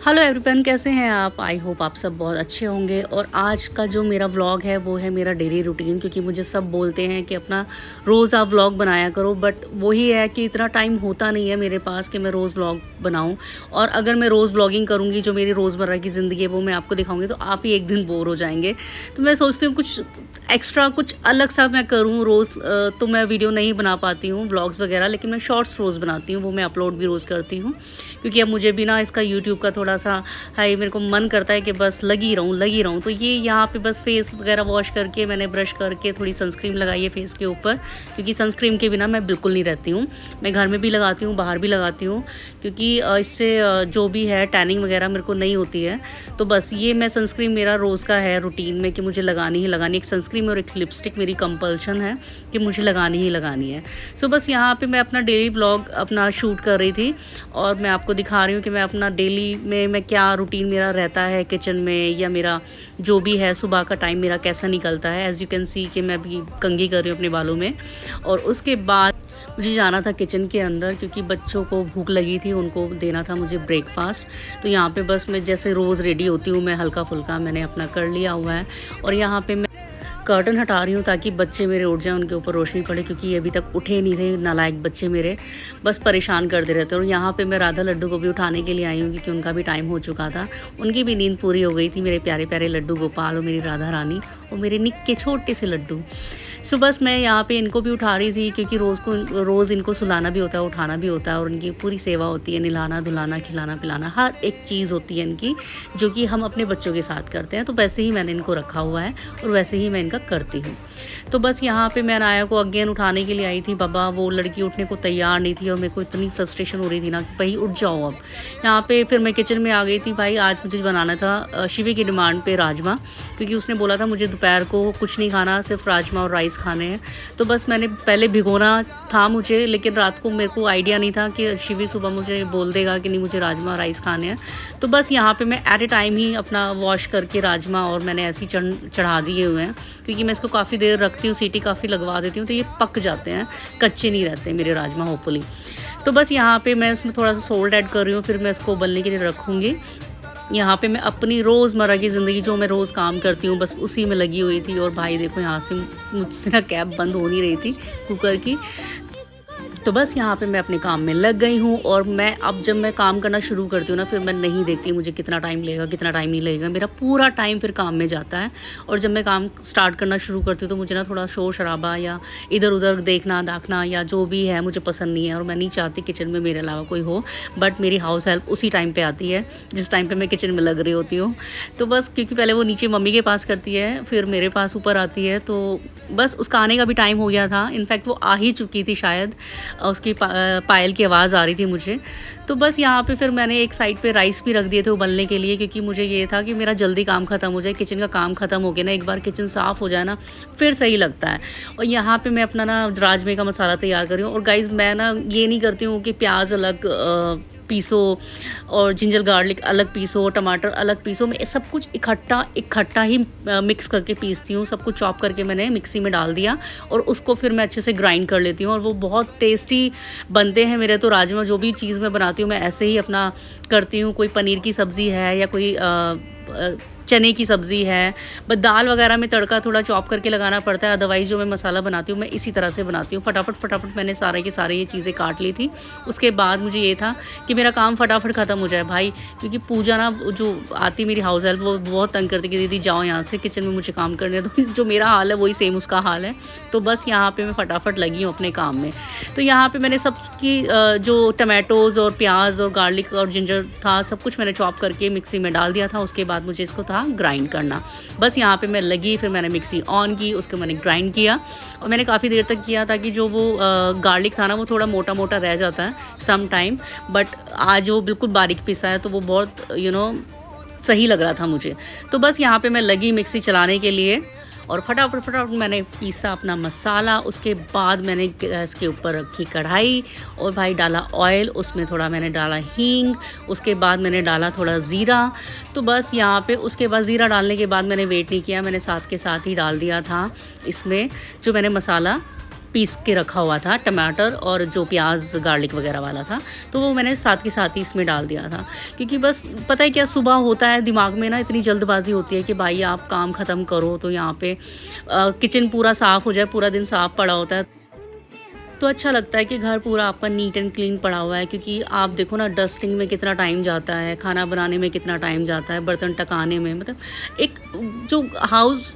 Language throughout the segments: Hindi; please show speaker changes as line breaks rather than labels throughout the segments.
हेलो एवरीवन, कैसे हैं आप? आई होप आप सब बहुत अच्छे होंगे। और आज का जो मेरा व्लॉग है वो है मेरा डेली रूटीन, क्योंकि मुझे सब बोलते हैं कि अपना रोज़ आप व्लॉग बनाया करो, बट वही है कि इतना टाइम होता नहीं है मेरे पास कि मैं रोज़ व्लॉग बनाऊं। और अगर मैं रोज़ व्लॉगिंग करूंगी, जो मेरी रोज़मर्रा की ज़िंदगी है वो मैं आपको दिखाऊंगी, तो आप ही एक दिन बोर हो जाएंगे। तो मैं सोचती हूँ कुछ एक्स्ट्रा, कुछ अलग सा मैं करूँ रोज़। तो मैं वीडियो नहीं बना पाती हूँ व्लॉग्स वगैरह, लेकिन मैं शॉर्ट्स रोज़ बनाती हूँ, वो मैं अपलोड भी रोज़ करती हूँ। क्योंकि अब मुझे भी ना इसका यूट्यूब का थोड़ा सा हाई, मेरे को मन करता है कि बस लगी रहूँ। तो ये यहाँ पे बस फेस वगैरह वॉश करके मैंने ब्रश करके थोड़ी सनस्क्रीन लगाई है फेस के ऊपर, क्योंकि सनस्क्रीन के बिना मैं बिल्कुल नहीं रहती हूँ। मैं घर में भी लगाती हूँ, बाहर भी लगाती हूँ, क्योंकि इससे जो भी है टैनिंग वगैरह मेरे को नहीं होती है। तो बस ये मैं सनस्क्रीन मेरा रोज़ का है रूटीन में कि मुझे लगानी ही लगानी। एक सनस्क्रीन और एक लिपस्टिक मेरी कंपल्शन है कि मुझे लगानी ही लगानी है। सो बस यहाँ पे मैं अपना डेली व्लॉग अपना शूट कर रही थी, और मैं आपको दिखा रही हूँ कि मैं अपना डेली में मैं क्या रूटीन मेरा रहता है किचन में, या मेरा जो भी है सुबह का टाइम मेरा कैसा निकलता है। एज़ यू कैन सी कि मैं अभी कंघी कर रही हूँ अपने बालों में। और उसके बाद मुझे जाना था किचन के अंदर, क्योंकि बच्चों को भूख लगी थी, उनको देना था मुझे ब्रेकफास्ट। तो यहाँ पे बस मैं जैसे रोज़ रेडी होती हूँ, मैं हल्का फुल्का मैंने अपना कर लिया हुआ है। और यहाँ पे मैं कर्टन हटा रही हूँ ताकि बच्चे मेरे उठ जाएँ, उनके ऊपर रोशनी पड़े, क्योंकि ये अभी तक उठे नहीं थे नालायक बच्चे मेरे, बस परेशान करते रहते। और यहाँ पे मैं राधा लड्डू को भी उठाने के लिए आई हूँ, क्योंकि उनका भी टाइम हो चुका था, उनकी भी नींद पूरी हो गई थी। मेरे प्यारे प्यारे लड्डू गोपाल और मेरी राधा रानी और मेरे निक्के छोटे से लड्डू। सो बस मैं यहाँ पे इनको भी उठा रही थी, क्योंकि रोज़ इनको सुलाना भी होता है, उठाना भी होता है, और उनकी पूरी सेवा होती है, नहलाना धुलाना खिलाना पिलाना हर एक चीज़ होती है इनकी, जो कि हम अपने बच्चों के साथ करते हैं। तो वैसे ही मैंने इनको रखा हुआ है और वैसे ही मैं इनका करती हूँ। तो बस यहाँ पे मैं अनाया को अगेन उठाने के लिए आई थी। बाबा वो लड़की उठने को तैयार नहीं थी, और मेरे को इतनी फ्रस्ट्रेशन हो रही थी ना कि भाई उठ जाओ अब। यहाँ पे फिर मैं किचन में आ गई थी। भाई आज मुझे बनाना था शिवी की डिमांड पे राजमा, क्योंकि उसने बोला था मुझे दोपहर को कुछ नहीं खाना, सिर्फ राजमा और राइस खाने हैं। तो बस मैंने पहले भिगोना था मुझे, लेकिन रात को मेरे को आइडिया नहीं था कि शिवी सुबह मुझे बोल देगा कि नहीं मुझे राजमा राइस खाने हैं। तो बस यहाँ पे मैं एट ए टाइम ही अपना वॉश करके राजमा और मैंने ऐसे ही चढ़ा दिए हुए हैं, क्योंकि मैं इसको काफ़ी देर रखती हूँ, सीटी काफ़ी लगवा देती हूँ, तो ये पक जाते हैं, कच्चे नहीं रहते मेरे राजमा होपफुली। तो बस यहाँ पे मैं इसमें थोड़ा सा सोल्ट ऐड कर रही हूँ, फिर मैं इसको उबलने के लिए रखूँगी। यहाँ पे मैं अपनी रोज़मर्रा की ज़िंदगी जो मैं रोज़ काम करती हूँ बस उसी में लगी हुई थी। और भाई देखो यहाँ से मुझसे ना कैप बंद हो नहीं रही थी कुकर की। तो बस यहाँ पे मैं अपने काम में लग गई हूँ। और मैं अब जब मैं काम करना शुरू करती हूँ ना, फिर मैं नहीं देखती मुझे कितना टाइम लगेगा कितना टाइम नहीं लगेगा, मेरा पूरा टाइम फिर काम में जाता है। और जब मैं काम स्टार्ट करना शुरू करती हूँ तो मुझे ना थोड़ा शोर शराबा या इधर उधर देखना दाखना या जो भी है मुझे पसंद नहीं है, और मैं नहीं चाहती किचन में मेरे अलावा कोई हो। बट मेरी हाउस हेल्प उसी टाइम पर आती है जिस टाइम पर मैं किचन में लग रही होती हूँ। तो बस क्योंकि पहले वो नीचे मम्मी के पास करती है, फिर मेरे पास ऊपर आती है, तो बस उसका आने का भी टाइम हो गया था। इनफैक्ट वो आ ही चुकी थी शायद, उसकी पायल की आवाज़ आ रही थी मुझे। तो बस यहाँ पे फिर मैंने एक साइड पे राइस भी रख दिए थे उबलने के लिए, क्योंकि मुझे ये था कि मेरा जल्दी काम ख़त्म हो जाए, किचन का काम ख़त्म हो गया ना, एक बार किचन साफ़ हो जाए ना फिर सही लगता है। और यहाँ पे मैं अपना ना राजमे का मसाला तैयार कर रही हूँ। और गाइज़ मैं ना ये नहीं करती हूँ कि प्याज अलग पीसो और जिंजर गार्लिक अलग पीसो, टमाटर अलग पीसो। मैं सब कुछ इकट्ठा ही मिक्स करके पीसती हूँ। सब कुछ चॉप करके मैंने मिक्सी में डाल दिया और उसको फिर मैं अच्छे से ग्राइंड कर लेती हूँ, और वो बहुत टेस्टी बनते हैं मेरे तो राजमा। जो भी चीज़ मैं बनाती हूँ मैं ऐसे ही अपना करती हूँ। कोई पनीर की सब्ज़ी है या कोई चने की सब्ज़ी है, बस दाल वगैरह में तड़का थोड़ा चॉप करके लगाना पड़ता है। अदरवाइज़ जो मैं मसाला बनाती हूँ मैं इसी तरह से बनाती हूँ। फटाफट मैंने सारे के सारे ये चीज़ें काट ली थी। उसके बाद मुझे ये था कि मेरा काम फटाफट ख़त्म हो जाए भाई, क्योंकि पूजा ना जो आती मेरी हाउस हेल्प वो बहुत तंग करती कि दीदी जाओ यहाँ से, किचन में मुझे काम करने दो। जो मेरा हाल है वही सेम उसका हाल है। तो बस यहाँ पर मैं फटाफट लगी हूँ अपने काम में। तो यहाँ पर मैंने सबकी जो टमाटोज़ और प्याज और गार्लिक और जिंजर था सब कुछ मैंने चॉप करके मिक्सी में डाल दिया था। उसके बाद मुझे इसको था ग्राइंड करना। बस यहाँ पे मैं लगी, फिर मैंने मिक्सी ऑन की, उसको मैंने ग्राइंड किया। और मैंने काफ़ी देर तक किया ताकि जो वो गार्लिक था ना वो थोड़ा मोटा मोटा रह जाता है सम टाइम, बट आज वो बिल्कुल बारीक पिसा है तो वो बहुत सही लग रहा था मुझे। तो बस यहाँ पे मैं लगी मिक्सी चलाने के लिए और फटाफट मैंने पीसा अपना मसाला। उसके बाद मैंने गैस के ऊपर रखी कढ़ाई और भाई डाला ऑयल, उसमें थोड़ा मैंने डाला हींग, उसके बाद मैंने डाला थोड़ा ज़ीरा। तो बस यहाँ पे उसके बाद ज़ीरा डालने के बाद मैंने वेट नहीं किया, मैंने साथ के साथ ही डाल दिया था इसमें जो मैंने मसाला पीस के रखा हुआ था, टमाटर और जो प्याज गार्लिक वगैरह वाला था, तो वो मैंने साथ के साथ ही इसमें डाल दिया था। क्योंकि बस पता है क्या, सुबह होता है दिमाग में ना इतनी जल्दबाजी होती है कि भाई आप काम ख़त्म करो, तो यहाँ पे किचन पूरा साफ़ हो जाए, पूरा दिन साफ़ पड़ा होता है, तो अच्छा लगता है कि घर पूरा आपका नीट एंड क्लीन पड़ा हुआ है। क्योंकि आप देखो ना, डस्टिंग में कितना टाइम जाता है, खाना बनाने में कितना टाइम जाता है, बर्तन टकाने में, मतलब एक जो हाउस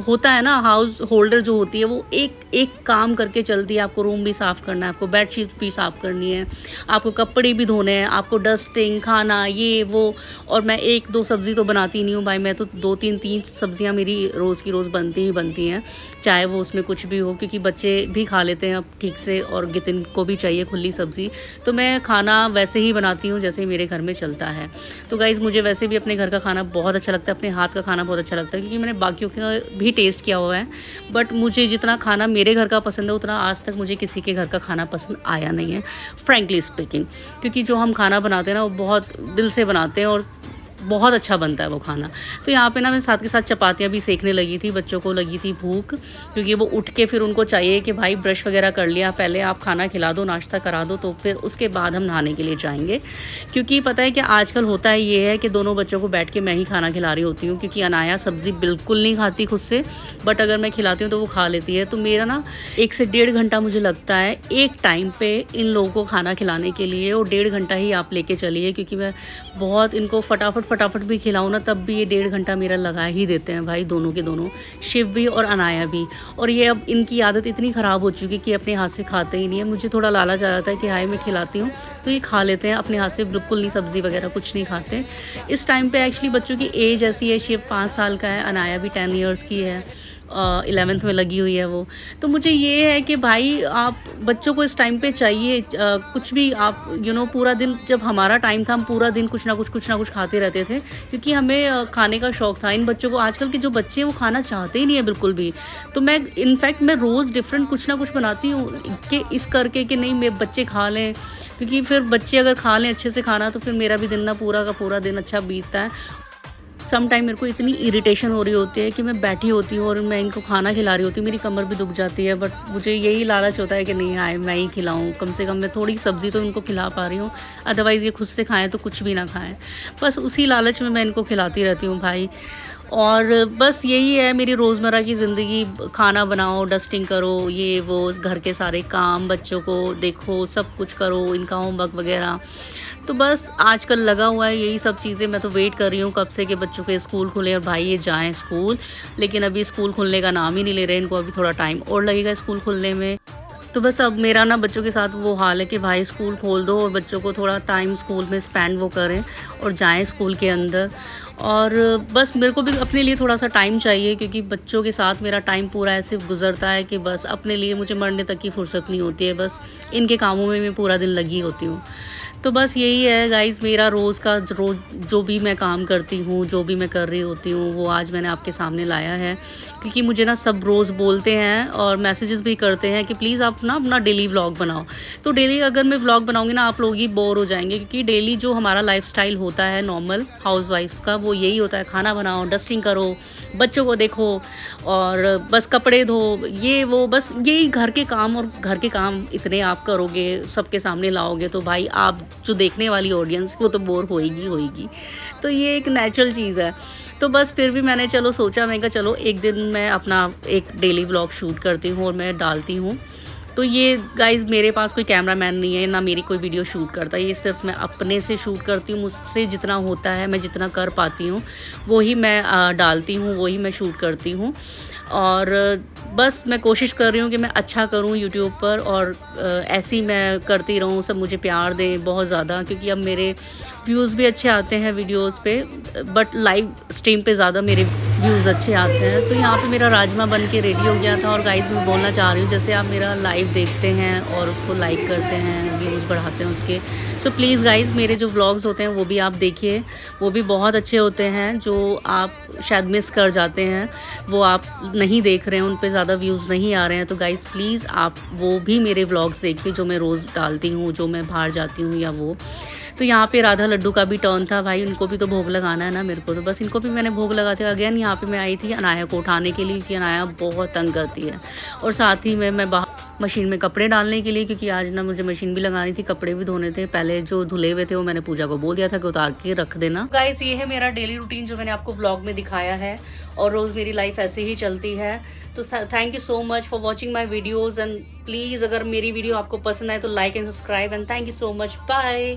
होता है ना, हाउस होल्डर जो होती है, वो एक एक काम करके चलती है। आपको रूम भी साफ़ करना है, आपको बेडशीट भी साफ़ करनी है, आपको कपड़े भी धोने हैं, आपको डस्टिंग, खाना, ये वो। और मैं एक दो सब्ज़ी तो बनाती नहीं हूँ भाई, मैं तो दो तीन तीन सब्ज़ियाँ मेरी रोज़ की रोज़ बनती ही बनती हैं, चाहे वो उसमें कुछ भी हो। क्योंकि बच्चे भी खा लेते हैं अब ठीक से, और गितिन को भी चाहिए खुली सब्ज़ी, तो मैं खाना वैसे ही बनाती हूँ जैसे मेरे घर में चलता है। तो गाइज़, मुझे वैसे भी अपने घर का खाना बहुत अच्छा लगता है, अपने हाथ का खाना बहुत अच्छा लगता है, क्योंकि मैंने बाकियों का भी टेस्ट किया हुआ है। बट मुझे जितना खाना मेरे घर का पसंद है, उतना आज तक मुझे किसी के घर का खाना पसंद आया नहीं है, फ्रैंकली स्पीकिंग। क्योंकि जो हम खाना बनाते हैं ना, वो बहुत दिल से बनाते हैं और बहुत अच्छा बनता है वो खाना। तो यहाँ पे ना मैं साथ के साथ चपातियाँ भी सेकने लगी थी, बच्चों को लगी थी भूख, क्योंकि वो उठ के फिर उनको चाहिए कि भाई ब्रश वगैरह कर लिया, पहले आप खाना खिला दो, नाश्ता करा दो, तो फिर उसके बाद हम नहाने के लिए जाएंगे। क्योंकि पता है कि आजकल होता है ये है कि दोनों बच्चों को बैठ के मैं ही खाना खिला रही होती हूँ, क्योंकि अनाया सब्ज़ी बिल्कुल नहीं खाती खुद से, बट अगर मैं खिलाती हूँ तो वो खा लेती है। तो मेरा ना 1 से 1.5 घंटा मुझे लगता है एक टाइम पे इन लोगों को खाना खिलाने के लिए, और 1.5 घंटा ही आप लेके चलिए, क्योंकि मैं बहुत इनको फटाफट भी खिलाऊँ ना, तब भी ये 1.5 घंटा मेरा लगा ही देते हैं भाई, दोनों के दोनों, शिव भी और अनाया भी। और ये अब इनकी आदत इतनी ख़राब हो चुकी है कि अपने हाथ से खाते ही नहीं है। मुझे थोड़ा लालच आ जाता है कि हाय मैं खिलाती हूँ, तो ये खा लेते हैं, अपने हाथ से बिल्कुल नहीं, सब्ज़ी वगैरह कुछ नहीं खाते। इस टाइम पे एक्चुअली बच्चों की एज ऐसी है, शिव 5 साल का है, अनाया भी 10 ईयर्स की है, 11th में लगी हुई है वो। तो मुझे ये है कि भाई आप बच्चों को इस टाइम पे चाहिए कुछ भी आप पूरा दिन, जब हमारा टाइम था हम पूरा दिन कुछ ना कुछ खाते रहते थे, क्योंकि हमें खाने का शौक़ था। इन बच्चों को, आजकल के जो बच्चे हैं वो खाना चाहते ही नहीं है बिल्कुल भी। तो मैं इनफैक्ट मैं रोज़ डिफरेंट कुछ ना कुछ बनाती हूँ कि इस करके कि नहीं मेरे बच्चे खा लें, क्योंकि फिर बच्चे अगर खा लें अच्छे से खाना, तो फिर मेरा भी दिन ना पूरा का पूरा दिन अच्छा बीतता है। सम टाइम मेरे को इतनी इरिटेशन हो रही होती है कि मैं बैठी होती हूँ और मैं इनको खाना खिला रही होती हूँ, मेरी कमर भी दुख जाती है, बट मुझे यही लालच होता है कि नहीं आए मैं ही खिलाऊँ, कम से कम मैं थोड़ी सब्ज़ी तो इनको खिला पा रही हूँ, अदरवाइज़ ये खुद से खाएँ तो कुछ भी ना खाएँ। बस उसी लालच में मैं इनको खिलाती रहती हूँ भाई। और बस यही है मेरी रोज़मर्रा की ज़िंदगी, खाना बनाओ, डस्टिंग करो, ये वो, घर के सारे काम, बच्चों को देखो, सब कुछ करो, इनका होमवर्क वगैरह। तो बस आजकल लगा हुआ है यही सब चीज़ें। मैं तो वेट कर रही हूँ कब से कि बच्चों के स्कूल खुले और भाई ये जाएँ स्कूल, लेकिन अभी स्कूल खुलने का नाम ही नहीं ले रहे, इनको अभी थोड़ा टाइम और लगेगा स्कूल खुलने में। तो बस अब मेरा ना बच्चों के साथ वो हाल है कि भाई स्कूल खोल दो और बच्चों को थोड़ा टाइम स्कूल में स्पेंड वो करें और जाएं स्कूल के अंदर। और बस मेरे को भी अपने लिए थोड़ा सा टाइम चाहिए, क्योंकि बच्चों के साथ मेरा टाइम पूरा ऐसे गुजरता है कि बस अपने लिए मुझे मरने तक की फुर्सत नहीं होती है, बस इनके कामों में मैं पूरा दिन लगी होती हूँ। तो बस यही है गाइज़, मेरा रोज़ का रोज़ जो भी मैं काम करती हूँ, जो भी मैं कर रही होती हूँ, वो आज मैंने आपके सामने लाया है। क्योंकि मुझे ना सब रोज़ बोलते हैं और मैसेजेस भी करते हैं कि प्लीज़ आप ना अपना डेली व्लॉग बनाओ। तो डेली अगर मैं व्लॉग बनाऊँगी ना, आप लोग ही बोर हो जाएंगे, क्योंकि डेली जो हमारा लाइफस्टाइल होता है नॉर्मल हाउसवाइफ का, वो यही होता है, खाना बनाओ, डस्टिंग करो, बच्चों को देखो और बस कपड़े धो, ये वो, बस यही घर के काम। और घर के काम इतने आप करोगे, सबके सामने लाओगे, तो भाई आप जो देखने वाली ऑडियंस वो तो बोर होएगी। तो ये एक नेचुरल चीज़ है। तो बस फिर भी मैंने चलो सोचा, मैं कहा चलो एक दिन मैं अपना एक डेली व्लॉग शूट करती हूँ और मैं डालती हूँ। तो ये गाइज़, मेरे पास कोई कैमरामैन नहीं है, ना मेरी कोई वीडियो शूट करता है, ये सिर्फ मैं अपने से शूट करती हूँ। मुझसे जितना होता है, मैं जितना कर पाती हूँ वो ही मैं डालती हूँ, वही मैं शूट करती हूँ। और बस मैं कोशिश कर रही हूँ कि मैं अच्छा करूँ यूट्यूब पर, और ऐसे ही मैं करती रहूँ, सब मुझे प्यार दें बहुत ज़्यादा, क्योंकि अब मेरे व्यूज़ भी अच्छे आते हैं वीडियोस पे, बट लाइव स्ट्रीम पे ज़्यादा मेरे व्यूज़ अच्छे आते हैं। तो यहाँ पे मेरा राजमा बन के रेडी हो गया था। और गाइज़, मैं बोलना चाह रही हूँ, जैसे आप मेरा लाइव देखते हैं और उसको लाइक करते हैं, व्यूज़ बढ़ाते हैं उसके, सो प्लीज़ गाइज़ मेरे जो व्लॉग्स होते हैं वो भी आप देखिए, वो भी बहुत अच्छे होते हैं। जो आप शायद मिस कर जाते हैं, वो आप नहीं देख रहे हैं, उन पे ज़्यादा व्यूज़ नहीं आ रहे हैं, तो गाइज़ प्लीज़ आप वो भी मेरे व्लॉग्स देखिए जो मैं रोज़ डालती हूँ, जो मैं बाहर जाती हूँ या वो। तो यहाँ पे राधा लड्डू का भी टर्न था, भाई उनको भी तो भोग लगाना है ना मेरे को, तो बस इनको भी मैंने भोग लगाते अगेन यहाँ पे मैं आई थी अनाया को उठाने के लिए, क्योंकि अनाया बहुत तंग करती है। और साथ ही में मैं बाहर मशीन में कपड़े डालने के लिए, क्योंकि आज ना मुझे मशीन भी लगानी थी, कपड़े भी धोने थे। पहले जो धुले हुए थे वो मैंने पूजा को बोल दिया था कि उतार के रख देना। गाइस ये है मेरा डेली रूटीन जो मैंने आपको व्लॉग में दिखाया है, और रोज़ मेरी लाइफ ऐसे ही चलती है। तो thank you so much for watching my videos, and please अगर मेरी वीडियो आपको पसंद आए तो like and subscribe, and thank you so much, bye.